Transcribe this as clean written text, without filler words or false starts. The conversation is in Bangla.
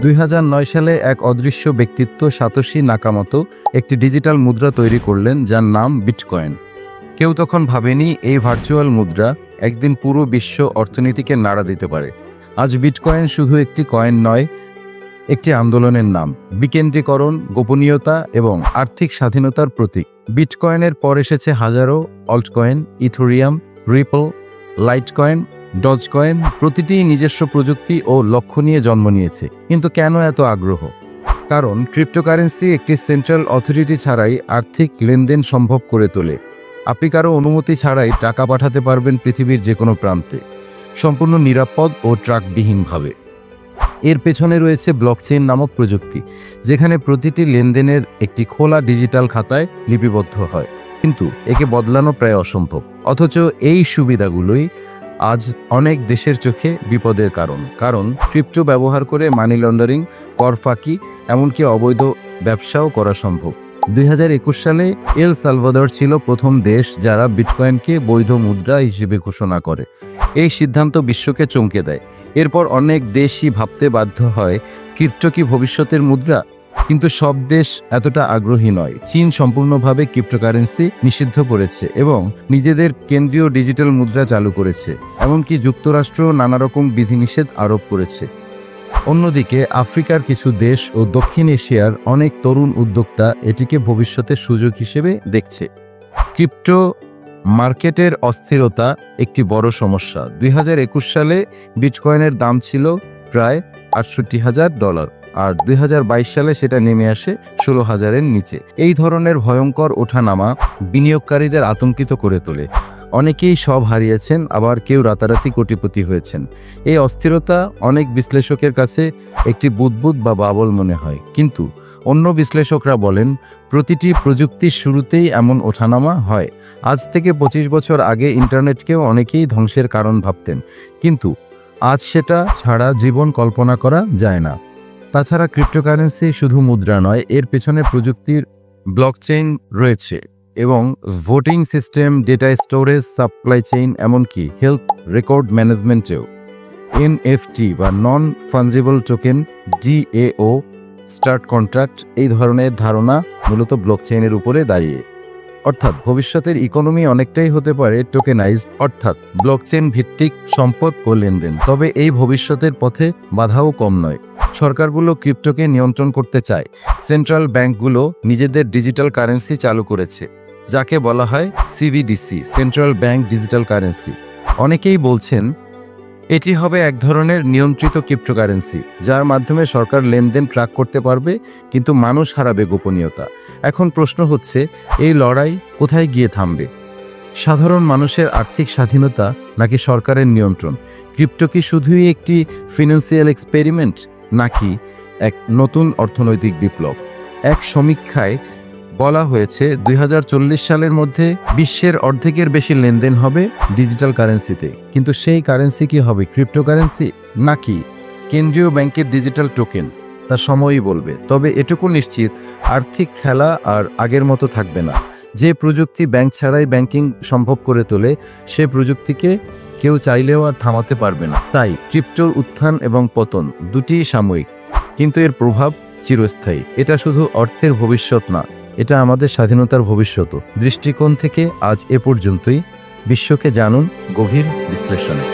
2009 সালে এক অদৃশ্য ব্যক্তিত্ব সাতোশি নাকামোতো একটি ডিজিটাল মুদ্রা তৈরি করলেন যার নাম বিটকয়েন। কেউ তখন ভাবেনি এই ভার্চুয়াল মুদ্রা একদিন পুরো বিশ্ব অর্থনীতিকে নাড়া দিতে পারে। আজ বিটকয়েন শুধু একটি কয়েন নয়, একটি আন্দোলনের নাম, বিকেন্দ্রীকরণ, গোপনীয়তা এবং আর্থিক স্বাধীনতার প্রতীক। বিটকয়েনের পর এসেছে হাজারো altcoin, Ethereum, ripple, Litecoin, Dogecoin. প্রতিটি নিজস্ব প্রযুক্তি ও লক্ষ্য নিয়ে জন্ম নিয়েছে। কিন্তু কেন এত আগ্রহ? কারণ ক্রিপ্টোকারেন্সি একটি সেন্ট্রাল অথরিটি ছাড়াই আর্থিক লেনদেন সম্ভব করে তোলে। আপনি কারো অনুমতি ছাড়াই টাকা পাঠাতে পারবেন পৃথিবীর যে কোনো প্রান্তে, সম্পূর্ণ নিরাপদ ও ট্র্যাকবিহীনভাবে। এর পেছনে রয়েছে ব্লকচেইন নামক প্রযুক্তি, যেখানে প্রতিটি লেনদেনের একটি খোলা ডিজিটাল খাতায় লিপিবদ্ধ হয়। কিন্তু একে বদলানো প্রায় অসম্ভব। অথচ এই সুবিধাগুলোই আজ অনেক দেশের চোখে বিপদের কারণ ক্রিপ্টো ব্যবহার করে মানি লন্ডারিং, কর ফাঁকি, এমনকি অবৈধ ব্যবসাও করা সম্ভব। 2021 সালে এল সালভাদর ছিল প্রথম দেশ যারা বিটকয়েনকে বৈধ মুদ্রা হিসেবে ঘোষণা করে। এই সিদ্ধান্ত বিশ্বকে চমকে দেয়। এরপর অনেক দেশই ভাবতে বাধ্য হয়, ক্রিপ্টো কি ভবিষ্যতের মুদ্রা? কিন্তু সব দেশ এতটা আগ্রহী নয়। চীন সম্পূর্ণভাবে ক্রিপ্টোকারেন্সি নিষিদ্ধ করেছে এবং নিজেদের কেন্দ্রীয় ডিজিটাল মুদ্রা চালু করেছে। এমনকি যুক্তরাষ্ট্র নানা রকম বিধিনিষেধ আরোপ করেছে। অন্যদিকে আফ্রিকার কিছু দেশ ও দক্ষিণ এশিয়ার অনেক তরুণ উদ্যোক্তা এটিকে ভবিষ্যতের সুযোগ হিসেবে দেখছে। ক্রিপ্টো মার্কেটের অস্থিরতা একটি বড় সমস্যা। 2021 সালে বিটকয়েনের দাম ছিল প্রায় $68,000 আর 2022 সালে সেটা নেমে আসে 16,000-এর নিচে। এই ধরনের ভয়ঙ্কর ওঠানামা বিনিয়োগকারীদের আতঙ্কিত করে তোলে। অনেকেই সব হারিয়েছেন, আবার কেউ রাতারাতি কোটিপতি হয়েছেন। এই অস্থিরতা অনেক বিশ্লেষকের কাছে একটি বুদবুদ বা বাবল মনে হয়, কিন্তু অন্য বিশ্লেষকরা বলেন প্রতিটি প্রযুক্তির শুরুতেই এমন ওঠানামা হয়। আজ থেকে 25 বছর আগে ইন্টারনেটকেও অনেকেই ধ্বংসের কারণ ভাবতেন, কিন্তু আজ সেটা ছাড়া জীবন কল্পনা করা যায় না। তাছাড়া ক্রিপ্টোকারেন্সি শুধু মুদ্রা নয়, এর পেছনে প্রযুক্তির ব্লকচেইন রয়েছে এবং voting system, data storage, supply chain, এমনকি হেলথ রেকর্ড ম্যানেজমেন্টেও। এনএফটি বা non fungible token, DAO, smart contract, এই ধরনের ধারণা মূলত ব্লকচেইনের উপরে দাঁড়িয়ে। অর্থাৎ ভবিষ্যতের ইকোনমি অনেকটাই হতে পারে টোকেনাইজড, অর্থাৎ ব্লকচেইন ভিত্তিক সম্পদ ও লেনদেন। তবে এই ভবিষ্যতের পথে বাধাও কম নয়। সরকারগুলো ক্রিপ্টোকে নিয়ন্ত্রণ করতে চায়। সেন্ট্রাল ব্যাংকগুলো নিজেদের ডিজিটাল কারেন্সি চালু করেছে, যাকে বলা হয় CBDC, central bank digital currency. অনেকেই বলছেন এটি হবে এক ধরনের নিয়ন্ত্রিত ক্রিপ্টোকারেন্সি, যার মাধ্যমে সরকার লেনদেন ট্র্যাক করতে পারবে, কিন্তু মানুষ হারাবে গোপনীয়তা। এখন প্রশ্ন হচ্ছে, এই লড়াই কোথায় গিয়ে থামবে? সাধারণ মানুষের আর্থিক স্বাধীনতা নাকি সরকারের নিয়ন্ত্রণ? ক্রিপ্টো কি শুধুই একটি ফিনান্সিয়াল এক্সপেরিমেন্ট, নাকি এক নতুন অর্থনৈতিক বিপ্লব? এক সমীক্ষায় বলা হয়েছে 2040 সালের মধ্যে বিশ্বের অর্ধেকের বেশি লেনদেন হবে ডিজিটাল কারেন্সিতে। কিন্তু সেই কারেন্সি কি হবে ক্রিপ্টোকারেন্সি নাকি কেন্দ্রীয় ব্যাংকের ডিজিটাল টোকেন, তা সময়ই বলবে। তবে এটুকু নিশ্চিত, আর্থিক খেলা আর আগের মতো থাকবে না। যে প্রযুক্তি ব্যাংক ছাড়াই ব্যাংকিং সম্ভব করে তোলে, সে প্রযুক্তিকে কেউ চাইলেও আর থামাতে পারবে না। তাই ক্রিপ্টোর উত্থান এবং পতন দুটিই সাময়িক, কিন্তু এর প্রভাব চিরস্থায়ী। এটা শুধু অর্থের ভবিষ্যৎ না, এটা আমাদের স্বাধীনতার ভবিষ্যৎ। দৃষ্টিকোণ থেকে আজ এ পর্যন্তই। বিশ্বকে জানুন গভীর বিশ্লেষণে।